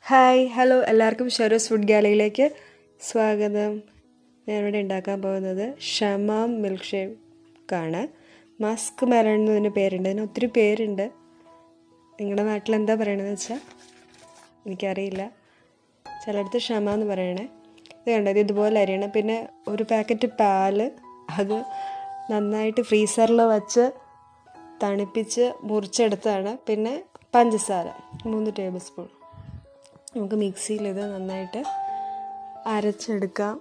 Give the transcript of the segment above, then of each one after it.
Hi hello എല്ലാവർക്കും ഷെറൂസ് food ഗാലറിയിലേക്ക് സ്വാഗതം. ഞാനിവിടെ ഉണ്ടാക്കാൻ പോകുന്നത് ഷമാം മിൽക്ക് ഷേക്കാണ്. മസ്ക് മെലൺ എന്നതിന് പേരുണ്ട്. ഇതിന് ഒത്തിരി പേരുണ്ട്. നിങ്ങളുടെ നാട്ടിൽ എന്താ പറയണതെന്ന് വെച്ചാൽ എനിക്കറിയില്ല. ചിലയിടത്ത് ഷമാം എന്ന് പറയണേ. ഇത് കണ്ടത് ഇതുപോലെ അരിയണം. പിന്നെ ഒരു പാക്കറ്റ് പാല്, അത് നന്നായിട്ട് ഫ്രീസറിൽ വച്ച് തണുപ്പിച്ച് മുറിച്ചെടുത്താണ്. പിന്നെ പഞ്ചസാര 3 ടേബിൾ സ്പൂൺ. നമുക്ക് മിക്സിയിൽ ഇത് നന്നായിട്ട് അരച്ചെടുക്കാം.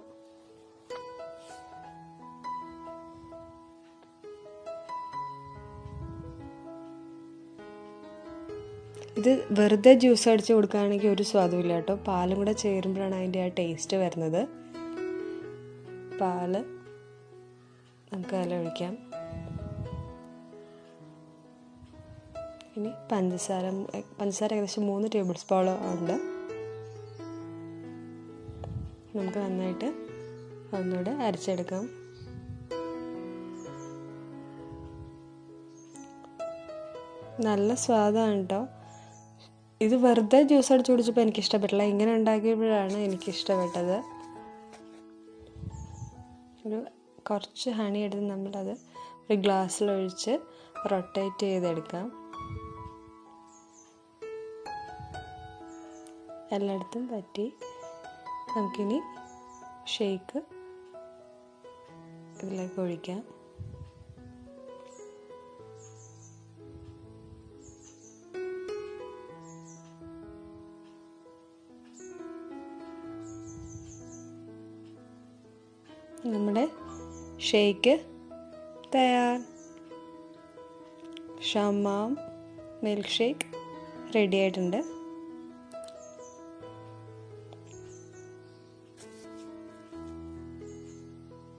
ഇത് വെറുതെ ജ്യൂസ് അടിച്ച് കൊടുക്കുകയാണെങ്കിൽ ഒരു സ്വാദുമില്ല കേട്ടോ. പാലും കൂടെ ചേരുമ്പോഴാണ് അതിൻ്റെ ആ ടേസ്റ്റ് വരുന്നത്. പാല് നമുക്ക് അതിൽ ഒഴിക്കാം. ഇനി പഞ്ചസാര ഏകദേശം 3 ടേബിൾ സ്പൂൺ ഉണ്ട്. നമുക്ക് നന്നായിട്ട് ഒന്നുകൂടെ അരച്ചെടുക്കാം. നല്ല സ്വാദാണ് കേട്ടോ. ഇത് വെറുതെ ജ്യൂസ് അടിച്ച് കുടിച്ചപ്പോൾ എനിക്കിഷ്ടപ്പെട്ടില്ല. ഇങ്ങനെ ഉണ്ടാക്കിയപ്പോഴാണ് എനിക്കിഷ്ടപ്പെട്ടത്. കുറച്ച് ഹണി എടുത്ത് നമ്മളത് ഒരു ഗ്ലാസ്സിലൊഴിച്ച് റൊട്ടേറ്റ് ചെയ്തെടുക്കാം. എല്ലായിടത്തും പറ്റി. നമുക്കിനി ഷേക്ക് ഇതിലേക്ക് ഒഴിക്കാം. നമ്മുടെ ഷേക്ക് തയ്യാർ. ഷമാം മിൽക്ക് ഷേക്ക് റെഡി ആയിട്ടുണ്ട്.